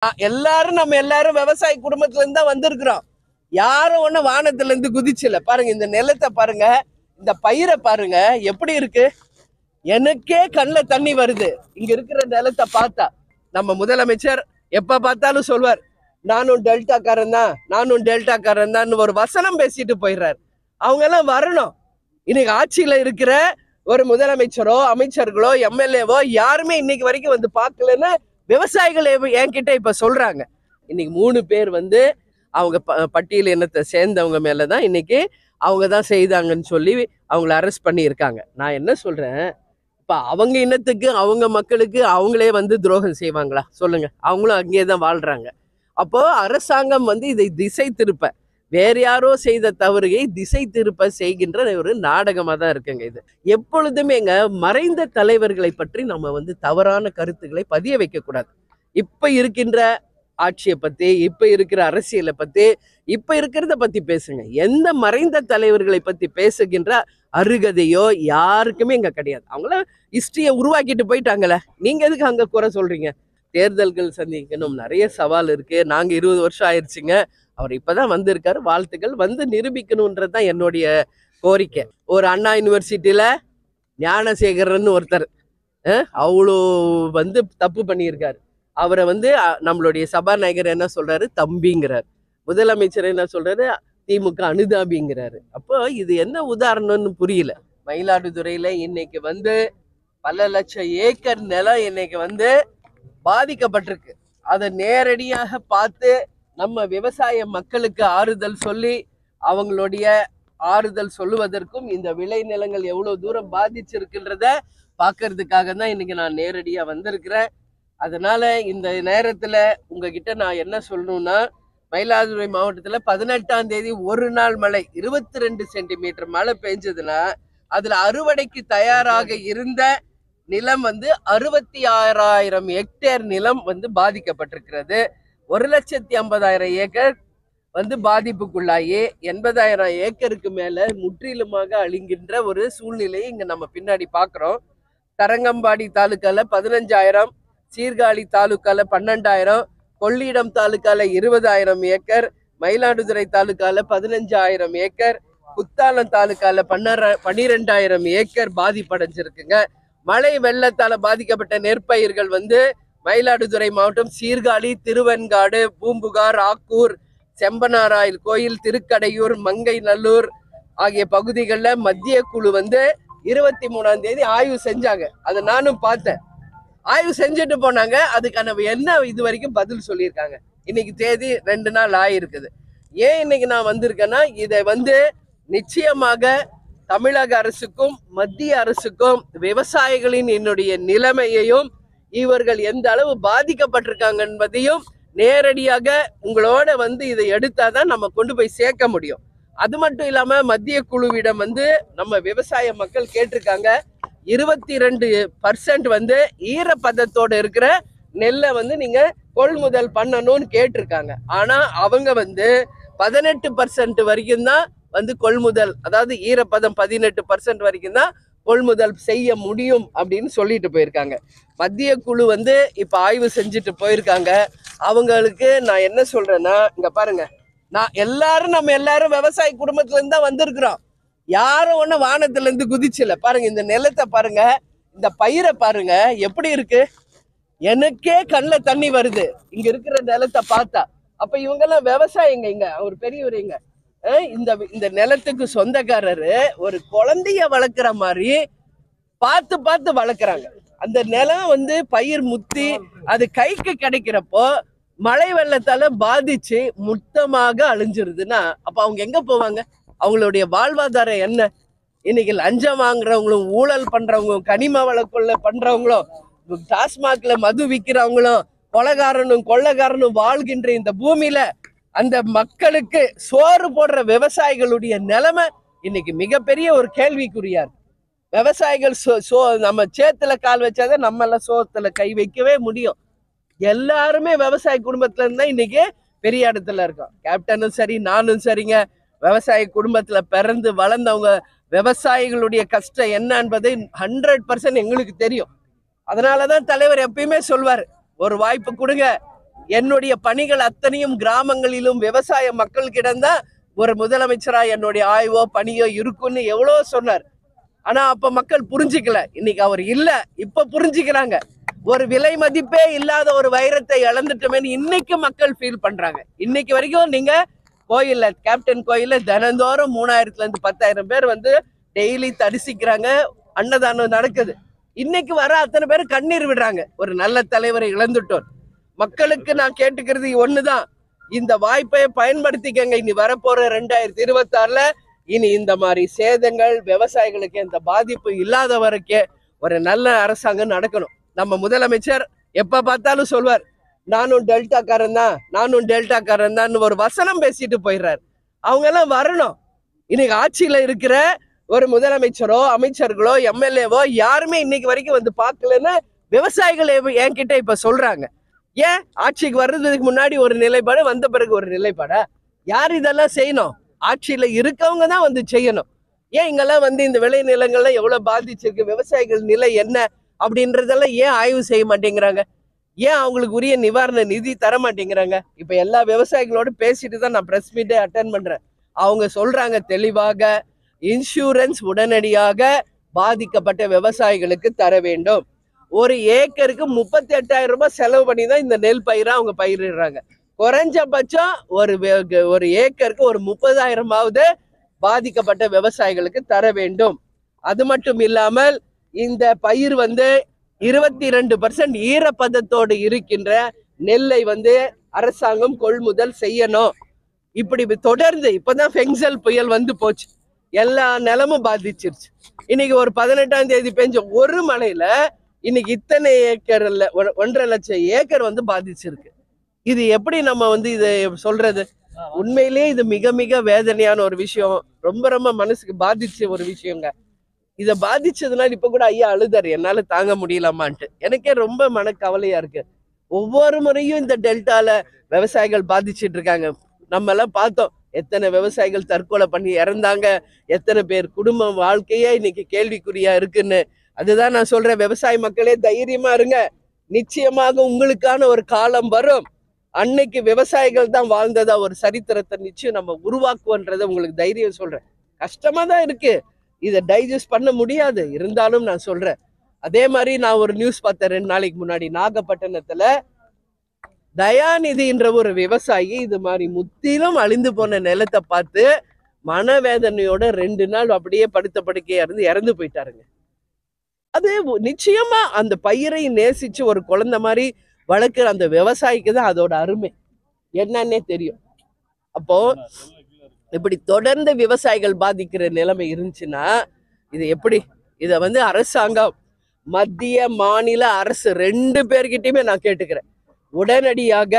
எல்லாரும் நம்ம எல்லாரும் விவசாய குடும்பத்துல இருந்து தான் வந்திருக்கிறோம். யாரும் ஒண்ணு வானத்துல இருந்து குதிச்சல. பாருங்க இந்த நிலத்தை பாருங்க, இந்த பயிரை பாருங்க எப்படி இருக்கு. எனக்கே கண்ணில் தண்ணி வருது இங்க இருக்கிற நிலத்தை பார்த்தா. நம்ம முதலமைச்சர் எப்ப பார்த்தாலும் சொல்வார், நானும் டெல்டாக்காரன் தான், நானும் டெல்டாக்காரன் தான் ஒரு வசனம் பேசிட்டு போயிடுறாரு. அவங்க எல்லாம் வரணும். இன்னைக்கு ஆட்சியில இருக்கிற ஒரு முதலமைச்சரோ அமைச்சர்களோ எம்எல்ஏவோ யாருமே இன்னைக்கு வரைக்கும் வந்து பார்க்கலன்னு விவசாயிகள் என்கிட்ட இப்ப சொல்றாங்க. இன்னைக்கு 3 பேர் வந்து அவங்க பட்டியல் இனத்தை சேர்ந்தவங்க மேலதான் இன்னைக்கு அவங்க தான் செய்தாங்கன்னு சொல்லி அவங்கள அரெஸ்ட் பண்ணி இருக்காங்க. நான் என்ன சொல்றேன், இப்ப அவங்க இனத்துக்கு அவங்க மக்களுக்கு அவங்களே வந்து துரோகம் செய்வாங்களா சொல்லுங்க? அவங்களும் அங்கேயே தான் வாழ்றாங்க. அப்போ அரசாங்கம் வந்து இதை திசை திருப்ப, வேற யாரோ செய்த தவறுகை திசை திருப்ப செய்கின்ற ஒரு நாடகமா தான் இருக்குங்க இது. எப்பொழுதுமேங்க மறைந்த தலைவர்களை பற்றி நம்ம வந்து தவறான கருத்துக்களை பதிய வைக்க கூடாது. இப்ப இருக்கின்ற ஆட்சியை பத்தி, இப்ப இருக்கிற அரசியலை பத்தி, இப்ப இருக்கிறத பத்தி பேசுங்க. எந்த மறைந்த தலைவர்களை பத்தி பேசுகின்ற அருகதையோ யாருக்குமே இங்க கிடையாது. அவங்கள ஹிஸ்டரியை உருவாக்கிட்டு போயிட்டாங்களே, நீங்க எதுக்கு அங்க குறை சொல்றீங்க? தேர்தல்கள் சந்திக்கணும், நிறைய சவால் இருக்கு. நாங்க 20 வருஷம் ஆயிடுச்சுங்க. அவர் இப்பதான் வந்திருக்காரு, வாழ்த்துக்கள். வந்து நிரூபிக்கணும்ன்றதுதான் என்னுடைய கோரிக்கை. ஒரு அண்ணா யூனிவர்சிட்டியில ஞானசேகரன் ஒருத்தர் அவ்வளோ வந்து தப்பு பண்ணியிருக்காரு. அவரை வந்து நம்மளுடைய சபாநாயகர் என்ன சொல்றாரு, தம்பிங்கிறார். முதலமைச்சர் என்ன சொல்றாரு, திமுக அனுதாபிங்கிறாரு. அப்போ இது என்ன உதாரணம்னு புரியல. மயிலாடுதுறையில இன்னைக்கு வந்து பல லட்சம் ஏக்கர் நிலம் இன்னைக்கு வந்து பாதிக்கப்பட்டிருக்கு. அதை நேரடியாக பார்த்து நம்ம விவசாய மக்களுக்கு ஆறுதல் சொல்லி, அவங்களுடைய ஆறுதல் சொல்லுவதற்கும் இந்த விளை நிலங்கள் எவ்வளவு தூரம் பாதிச்சிருக்குன்றத பார்க்கறதுக்காக தான் இன்னைக்கு நான் நேரடியா வந்திருக்கிறேன். அதனால இந்த நேரத்துல உங்ககிட்ட நான் என்ன சொல்லணும்னா, மயிலாடுதுறை மாவட்டத்துல 18ஆம் தேதி ஒரு நாள் மழை 22 சென்டிமீட்டர் மழை பெஞ்சதுன்னா, அதுல அறுவடைக்கு தயாராக இருந்த நிலம் வந்து 66,000 ஹெக்டேர் நிலம் வந்து பாதிக்கப்பட்டிருக்கிறது. 1,50,000 ஏக்கர் வந்து பாதிப்புக்குள்ளாகி 80,000 ஏக்கருக்கு மேல முற்றிலுமாக அழிகின்ற ஒரு சூழ்நிலையை இங்க நம்ம பின்னாடி பாக்குறோம். தரங்கம்பாடி தாலுக்கால 15,000, சீர்காழி தாலுக்கால 12,000, கொள்ளிடம் தாலுக்கால 20,000 ஏக்கர், மயிலாடுதுறை தாலுக்கால 15,000 ஏக்கர், குத்தாலம் தாலுக்கால 12,000 ஏக்கர் பாதிப்படைஞ்சிருக்குங்க. மழை வெள்ளத்தால பாதிக்கப்பட்ட நெற்பயிர்கள் வந்து மயிலாடுதுறை மாவட்டம் சீர்காழி, திருவெண்காடு, பூம்புகார், ஆக்கூர், செம்பனாராயில் கோயில், திருக்கடையூர், மங்கை நல்லூர் ஆகிய பகுதிகளில் மத்திய குழு வந்து 23ஆம் தேதி ஆய்வு செஞ்சாங்க. அதை நானும் பார்த்தேன். ஆய்வு செஞ்சுட்டு போனாங்க. அதுக்கான என்ன இது வரைக்கும் பதில் சொல்லியிருக்காங்க. இன்னைக்கு தேதி 2 நாள் ஆயிருக்குது. ஏன் இன்னைக்கு நான் வந்திருக்கேன்னா, இதை வந்து நிச்சயமாக தமிழக அரசுக்கும் மத்திய அரசுக்கும் விவசாயிகளின் என்னுடைய நிலைமையையும் இவர்கள் எந்த அளவு பாதிக்கப்பட்டிருக்காங்க என்பதையும் நேரடியாக உங்களோட வந்து இதை எடுத்தாதான் நம்ம கொண்டு போய் சேர்க்க முடியும். அது மட்டும் இல்லாம மத்திய குழுவிடம் வந்து நம்ம விவசாய மக்கள் கேட்டிருக்காங்க, 22% வந்து ஈரப்பதத்தோட இருக்கிற நெல்லை வந்து நீங்க கொள்முதல் பண்ணணும்னு கேட்டிருக்காங்க. ஆனா அவங்க வந்து 18% வரைக்கும் தான் வந்து கொள்முதல், அதாவது ஈரப்பதம் 18% வரைக்கும் தான் கொள்முதல் செய்ய முடியும் அப்படின்னு சொல்லிட்டு போயிருக்காங்க. மத்திய குழு வந்து இப்ப ஆய்வு செஞ்சுட்டு போயிருக்காங்க. அவங்களுக்கு நான் என்ன சொல்றேன்னா, இங்க பாருங்க, நம்ம எல்லாரும் விவசாய குடும்பத்துல இருந்து தான் வந்திருக்கிறோம். யாரும் ஒண்ணு வானத்துல இருந்து குதிச்சல. பாருங்க இந்த நிலத்தை பாருங்க, இந்த பயிரை பாருங்க எப்படி இருக்கு. எனக்கே கண்ணில் தண்ணி வருது இங்க இருக்கிற நிலத்தை பார்த்தா. அப்ப இவங்க எல்லாம் விவசாயிங்க. இங்க ஒரு பெரியவருங்க, இந்த நிலத்துக்கு சொந்தக்காரரு ஒரு குழந்தைய வளர்க்குற மாதிரி பார்த்து பார்த்து வளர்க்குறாங்க. அந்த நிலம் வந்து பயிர் முத்தி அது கைக்கு கிடைக்கிறப்போ மழை வெள்ளத்தால பாதிச்சு மொத்தமாக அழிஞ்சிருதுன்னா அப்ப அவங்க எங்க போவாங்க? அவங்களுடைய வாழ்வாதாரம் என்ன? இன்னைக்கு லஞ்சம் வாங்குறவங்களும், ஊழல் பண்றவங்களும், கனிம வள கொள்ளை பண்றவங்களும், டாஸ்மாக்ல மது விற்கிறவங்களும், கொலைகாரனும் கொள்ளைக்காரனும் வாழ்கின்ற இந்த பூமியில அந்த மக்களுக்கு சோறு போடுற விவசாயிகளுடைய நிலைமை இன்னைக்கு மிகப்பெரிய ஒரு கேள்விக்குறியா இருக்கு. விவசாயிகள் நம்ம சேத்துல கால் வச்சாதான் நம்ம எல்லாம் சோத்துல கை வைக்கவே முடியும். எல்லாருமே விவசாய குடும்பத்துல இருந்தா இன்னைக்கு பெரிய இடத்துல இருக்கோம். கேப்டனும் சரி, நானும் சரிங்க, விவசாய குடும்பத்துல பிறந்து வளர்ந்தவங்க. விவசாயிகளுடைய கஷ்டம் என்ன என்பதை 100% எங்களுக்கு தெரியும். அதனாலதான் தலைவர் எப்பயுமே சொல்வாரு, ஒரு வாய்ப்பு கொடுங்க, என்னுடைய பணிகள் அத்தனையும் கிராமங்களிலும் விவசாய மக்கள்கிடம் தான் ஒரு முதலமைச்சரா என்னுடைய ஆய்வோ பணியோ இருக்குன்னு எவ்வளோ சொன்னார். ஆனா அப்ப மக்கள் புரிஞ்சுக்கல. இன்னைக்கு அவர் இல்ல, இப்ப புரிஞ்சுக்கிறாங்க. ஒரு விலை மதிப்பே இல்லாத ஒரு வைரத்தை இழந்துட்டோமேன்னு இன்னைக்கு மக்கள் ஃபீல் பண்றாங்க. இன்னைக்கு வரைக்கும் நீங்க கோயில்ல, கேப்டன் கோயில்ல தினந்தோறும் 3000ல இருந்து 10,000 பேர் வந்து டெய்லி தரிசிக்கிறாங்க. அன்னதானம் நடக்குது. இன்னைக்கு வர அத்தனை பேர் கண்ணீர் விடுறாங்க. ஒரு நல்ல தலைவரை இழந்துட்டோம். மக்களுக்கு நான் கேட்டுக்கிறது ஒண்ணுதான், இந்த வாய்ப்பை பயன்படுத்திக்கங்க. இனி வரப்போற 2026ல இனி இந்த மாதிரி சேதங்கள் விவசாயிகளுக்கு எந்த பாதிப்பு இல்லாத வரைக்கும் ஒரு நல்ல அரசாங்கம் நடக்கணும். நம்ம முதலமைச்சர் எப்ப பார்த்தாலும் சொல்வார், நானும் டெல்டாக்காரன் தான் ஒரு வசனம் பேசிட்டு போயிடுறாரு. அவங்க எல்லாம் வரணும். இன்னைக்கு ஆட்சியில இருக்கிற ஒரு முதலமைச்சரோ அமைச்சர்களோ எம்எல்ஏவோ யாருமே இன்னைக்கு வரைக்கும் வந்து பார்க்கலன்னு விவசாயிகள் என்கிட்ட இப்ப சொல்றாங்க. ஏன் ஆட்சிக்கு வர்றதுக்கு முன்னாடி ஒரு நிலைப்பாடு, வந்த பிறகு ஒரு நிலைப்பாடா? யார் இதெல்லாம் செய்யணும்? ஆட்சியில இருக்கவங்க தான் வந்து செய்யணும். ஏன் இங்கெல்லாம் வந்து இந்த விளை நிலங்கள்லாம் எவ்வளவு பாதிச்சிருக்கு, விவசாயிகள் நிலை என்ன அப்படின்றதெல்லாம் ஏன் ஆய்வு செய்ய மாட்டேங்கிறாங்க? ஏன் அவங்களுக்கு உரிய நிவாரண நிதி தர மாட்டேங்கிறாங்க? இப்ப எல்லா விவசாயிகளோட பேசிட்டு தான் நான் பிரஸ் மீட்டே அட்டன் பண்றேன். அவங்க சொல்றாங்க தெளிவாக, இன்சூரன்ஸ் உடனடியாக பாதிக்கப்பட்ட விவசாயிகளுக்கு தர வேண்டும். ஒரு ஏக்கருக்கு 38,000 ரூபாய் செலவு பண்ணி தான் இந்த நெல் பயிரை அவங்க பயிரிடுறாங்க. குறைஞ்சபட்சம் ஒரு ஏக்கருக்கு ஒரு 30,000ஆவது பாதிக்கப்பட்ட விவசாயிகளுக்கு தர வேண்டும். அது மட்டும் இல்லாமல் இந்த பயிர் வந்து 22% ஈரப்பதத்தோடு இருக்கின்ற நெல்லை வந்து அரசாங்கம் கொள்முதல் செய்யணும். இப்படி தொடர்ந்து இப்பதான் ஃபெங்சல் புயல் வந்து போச்சு, எல்லா நிலமும் பாதிச்சிருச்சு. இன்னைக்கு ஒரு 18ஆம் தேதி பெஞ்ச ஒரு மழையில இன்னைக்கு இத்தனை ஏக்கர்ல 1.5 லட்சம் ஏக்கர் வந்து பாதிச்சிருக்கு. இது எப்படி நம்ம வந்து இதை சொல்றது? உண்மையிலேயே இது மிக மிக வேதனையான ஒரு விஷயம். ரொம்ப ரொம்ப மனசுக்கு பாதிச்ச ஒரு விஷயங்க. இதை பாதிச்சதுனால இப்ப கூட ஐயா அழுதாரு, என்னால தாங்க முடியலாமான்ட்டு. எனக்கே ரொம்ப மனக்கவலையா இருக்கு. ஒவ்வொரு முறையும் இந்த டெல்டால விவசாயிகள் பாதிச்சுட்டு இருக்காங்க. நம்ம எல்லாம் பார்த்தோம் எத்தனை விவசாயிகள் தற்கொலை பண்ணி இறந்தாங்க, எத்தனை பேர் குடும்ப வாழ்க்கையே இன்னைக்கு கேள்விக்குறியா இருக்குன்னு. அதுதான் நான் சொல்றேன், விவசாய மக்களே தைரியமா இருங்க. நிச்சயமாக உங்களுக்கான ஒரு காலம் வரும். அன்னைக்கு விவசாயிகள் தான் வாழ்ந்ததா ஒரு சரித்திரத்தை நிச்சயம் நம்ம உருவாக்குவோன்றதை உங்களுக்கு தைரியம் சொல்றேன். கஷ்டமா தான் இருக்கு, இதை டைஜஸ்ட் பண்ண முடியாது. இருந்தாலும் நான் சொல்றேன். அதே மாதிரி நான் ஒரு நியூஸ் பார்த்தேன் 2 நாளைக்கு முன்னாடி. நாகப்பட்டினத்துல தயாநிதின்ற ஒரு விவசாயி இது மாதிரி முத்திலும் அழிந்து போன நிலத்தை பார்த்து மனவேதனையோட 2 நாள் அப்படியே படுத்த படுக்கையா இருந்து இறந்து போயிட்டாருங்க. அது நிச்சயமா அந்த பயிரை நேசிச்சு ஒரு குழந்தை மாதிரி வளர்க்குற அந்த விவசாயிக்கு தான் அதோட அருமை என்னன்னே தெரியும். அப்போ இப்படி தொடர்ந்து விவசாயிகள் பாதிக்கிற நிலைமை இருந்துச்சுன்னா இது எப்படி? இதை வந்து அரசாங்கம், மத்திய மாநில அரசு 2 பேர்கிட்டயுமே நான் கேட்டுக்கிறேன். உடனடியாக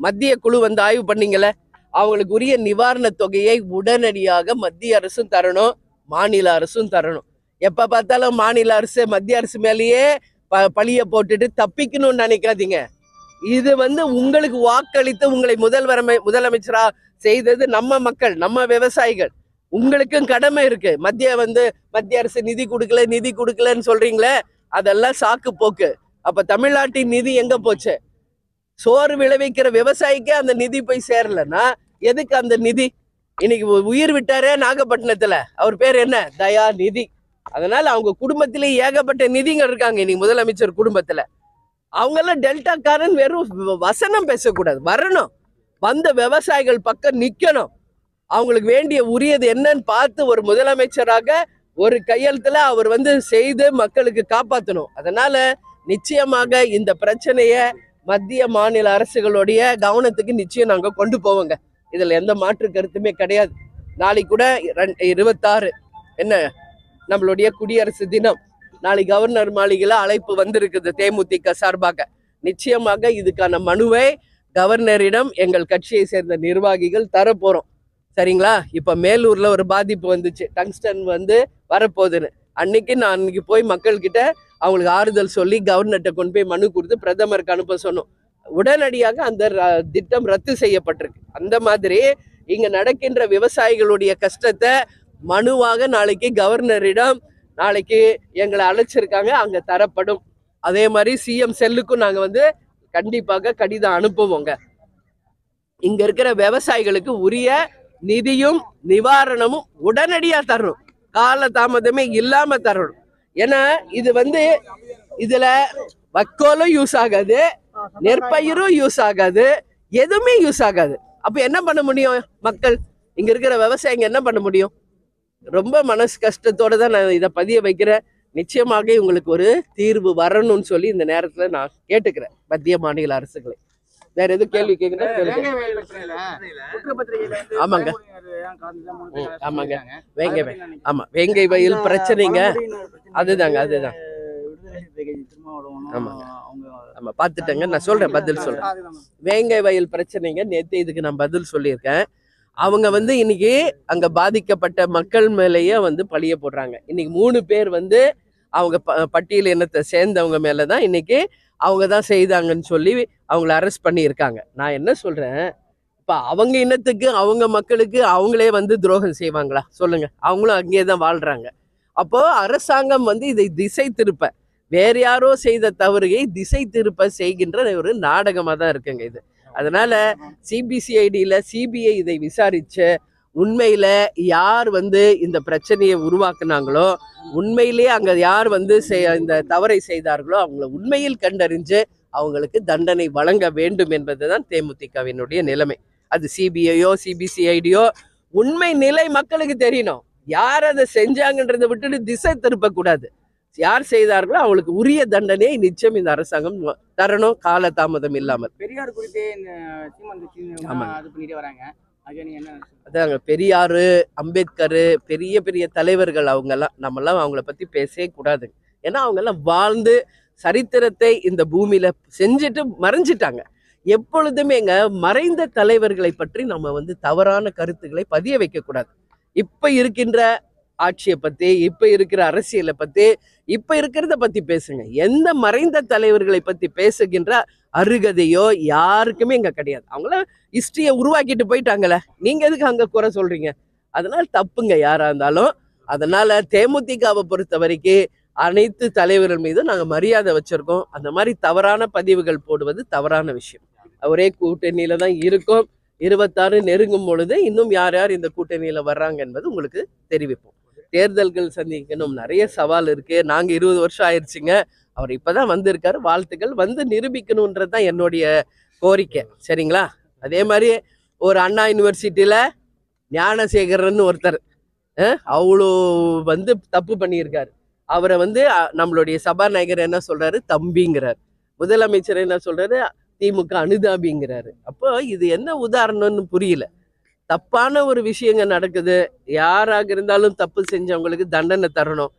மத்திய குழு வந்து ஆய்வு பண்ணீங்கல்ல, அவங்களுக்கு உரிய நிவாரண தொகையை உடனடியாக மத்திய அரசும் தரணும், மாநில அரசும் தரணும். எப்ப பார்த்தாலும் மாநில அரசு மத்திய அரசு மேலேயே பழிய போட்டுட்டு தப்பிக்கணும்னு நினைக்காதீங்க. இது வந்து உங்களுக்கு வாக்களித்து உங்களை முதலமைச்சரா செய்தது நம்ம மக்கள், நம்ம விவசாயிகள். உங்களுக்கும் கடமை இருக்கு. மத்திய அரசு நிதி கொடுக்கலன்னு சொல்றீங்களே, அதெல்லாம் சாக்கு போக்கு. அப்ப தமிழ்நாட்டின் நிதி எங்க போச்சு? சோறு விளைவிக்கிற விவசாயிக்கே அந்த நிதி போய் சேரலன்னா எதுக்கு அந்த நிதி? இன்னைக்கு உயிர் விட்டாரே நாகப்பட்டினத்துல, அவர் பேர் என்ன? தயாநிதி. அதனால அவங்க குடும்பத்திலேயே ஏகப்பட்ட நிதிங்க இருக்காங்க. இன்னைக்கு முதலமைச்சர் குடும்பத்துல அவங்க எல்லாம் டெல்டாக்காரன் வெறும் வசனம் பேசக்கூடாது, வரணும். வந்த விவசாயிகள் பக்கம் நிக்கணும். அவங்களுக்கு வேண்டிய உரியது என்னன்னு பார்த்து ஒரு முதலமைச்சராக ஒரு கையெழுத்துல அவர் வந்து செய்து மக்களுக்கு காப்பாற்றணும். அதனால நிச்சயமாக இந்த பிரச்சனைய மத்திய மாநில அரசுகளுடைய கவனத்துக்கு நிச்சயம் நாங்க கொண்டு போவோங்க. இதுல எந்த மாற்று கருத்துமே கிடையாது. நாளைக்கு கூட 26 என்ன நம்மளுடைய குடியரசு தினம். நாளைக்கு கவர்னர் மாளிகையில அழைப்பு வந்திருக்குது தேமுதிக சார்பாக. நிச்சயமாக இதுக்கான மனுவை கவர்னரிடம் எங்கள் கட்சியை சேர்ந்த நிர்வாகிகள் தரப்போறோம். சரிங்களா? இப்ப மேலூர்ல ஒரு பாதிப்பு வந்துச்சு, டங்ஸ்டன் வந்து வரப்போகுதுன்னு. நான் அன்னைக்கு போய் மக்கள்கிட்ட அவங்களுக்கு ஆறுதல் சொல்லி கவர்னர்கிட்ட கொண்டு போய் மனு கொடுத்து பிரதமருக்கு அனுப்ப சொன்னோம். உடனடியாக அந்த திட்டம் ரத்து செய்யப்பட்டிருக்கு. அந்த மாதிரி இங்க நடக்கின்ற விவசாயிகளுடைய கஷ்டத்தை மனுவாக நாளைக்கு கவர்னரிடம் நாளைக்கு எங்களை அழைச்சிருக்காங்க, அங்க தரப்படும். அதே மாதிரி சிஎம் செல்லுக்கும் நாங்க வந்து கண்டிப்பாக கடிதம் அனுப்புவோங்க. இங்க இருக்கிற விவசாயிகளுக்கு உரிய நிதியும் நிவாரணமும் உடனடியா தரணும், கால தாமதமே இல்லாம தரணும். ஏன்னா இது இதுல வக்கோலும் யூஸ் ஆகாது, நெற்பயிரும் யூஸ் ஆகாது, எதுவுமே யூஸ் ஆகாது. அப்ப என்ன பண்ண முடியும் மக்கள், இங்க இருக்கிற விவசாயிங்க என்ன பண்ண முடியும்? ரொம்ப மனசு கஷ்டத்தோட தான் நான் இதை பதிய வைக்கிறேன். நிச்சயமாக உங்களுக்கு ஒரு தீர்வு வரணும்னு சொல்லி இந்த நேரத்துல நான் கேட்டுக்கிறேன் மத்திய மாநில அரசுகளை. வேற எதுவும் கேள்வி கேட்குறேன்? ஆமாங்க, ஆமாங்க, வேங்கை வயல் பிரச்சனைங்க. அதுதாங்க. ஆமா, பாத்துட்டேங்க. நான் சொல்றேன், பதில் சொல்றேன். வேங்கை வயல் பிரச்சனைங்க. நேத்து இதுக்கு நான் பதில் சொல்லியிருக்கேன். அவங்க இன்னைக்கு அங்க பாதிக்கப்பட்ட மக்கள் மேலேயே பழிய போடுறாங்க. இன்னைக்கு 3 பேர் அவங்க பட்டியல் இனத்தை சேர்ந்தவங்க மேலதான் இன்னைக்கு அவங்க தான் செய்தாங்கன்னு சொல்லி அவங்கள அரெஸ்ட் பண்ணியிருக்காங்க. நான் என்ன சொல்றேன், இப்ப அவங்க இனத்துக்கு அவங்க மக்களுக்கு அவங்களே துரோகம் செய்வாங்களா சொல்லுங்க? அவங்களும் அங்கேயே தான் வாழ்றாங்க. அப்போ அரசாங்கம் இதை திசை திருப்ப, வேற யாரோ செய்த தவறுயை திசை திருப்ப செய்கின்ற ஒரு நாடகமா தான் இருக்குங்க இது. அதனால சிபிசிஐடியில சிபிஐ இதை விசாரிச்சு உண்மையில யார் இந்த பிரச்சனையை உருவாக்குனாங்களோ, உண்மையிலேயே அங்க யார் இந்த தவறை செய்தார்களோ அவங்கள உண்மையில் கண்டறிஞ்சு அவங்களுக்கு தண்டனை வழங்க வேண்டும் என்பதுதான் தேமுதிகவினுடைய நிலைமை. அது சிபிஐயோ சிபிசிஐடியோ உண்மை நிலை மக்களுக்கு தெரியணும். யார் அதை செஞ்சாங்கன்றதை விட்டுட்டு திசை திருப்ப கூடாது. யார் செய்தார்களோ அவங்களுக்கு உரிய தண்டனையை நிச்சயம் இந்த அரசாங்கம் தரணும், கால தாமதம் இல்லாமல். பெரியார் குறித்து அதாங்க, பெரியாரு, அம்பேத்கர், பெரிய பெரிய தலைவர்கள் அவங்கெல்லாம், நம்மெல்லாம் அவங்கள பத்தி பேசவே கூடாது. ஏன்னா அவங்க எல்லாம் வாழ்ந்து சரித்திரத்தை இந்த பூமியில செஞ்சுட்டு மறைஞ்சிட்டாங்க. எப்பொழுதுமேங்க மறைந்த தலைவர்களை பற்றி நம்ம தவறான கருத்துக்களை பதிய வைக்க கூடாது. இப்ப இருக்கின்ற ஆட்சியை பத்தி, இப்ப இருக்கிற அரசியலை பத்தி, இப்ப இருக்கிறத பத்தி பேசுங்க. எந்த மறைந்த தலைவர்களை பத்தி பேசுகின்ற அருகதையோ யாருக்குமே இங்க கிடையாது. அவங்கள ஹிஸ்டரியை உருவாக்கிட்டு போயிட்டாங்களே, நீங்க எதுக்கு அங்க குறை சொல்றீங்க? அதனால தப்புங்க யாரா இருந்தாலும். அதனால தேமுதிகவை பொறுத்த வரைக்கும் அனைத்து தலைவர்கள் மீதும் நாங்க மரியாதை வச்சிருக்கோம். அந்த மாதிரி தவறான பதிவுகள் போடுவது தவறான விஷயம். ஒரே கூட்டணியில தான் இருக்கும். 26 நெருங்கும் பொழுது இன்னும் யார் யார் இந்த கூட்டணியில வர்றாங்க என்பது உங்களுக்கு தெரிவிப்போம். தேர்தல்கள் சந்திக்கணும், நிறைய சவால் இருக்கு. நாங்க 20 வருஷம் ஆயிடுச்சுங்க. அவர் இப்பதான் வந்திருக்காரு. வாழ்த்துக்கள், நிரூபிக்கணும்ன்றதுதான் என்னுடைய கோரிக்கை. சரிங்களா? அதே மாதிரி ஒரு அண்ணா யூனிவர்சிட்டியில ஞானசேகரன் ஒருத்தர் அவ்வளோ தப்பு பண்ணியிருக்காரு. அவரை நம்மளுடைய சபாநாயகர் என்ன சொல்றாரு? தம்பிங்கிறார். முதலமைச்சர் என்ன சொல்றாரு? திமுக அனுதாபிங்கிறாரு. அப்போ இது என்ன உதாரணம்னு புரியல. தப்பான ஒரு விஷயங்க நடக்குது. யாராக இருந்தாலும் தப்பு செஞ்சவங்களுக்கு தண்டனை தரணும்.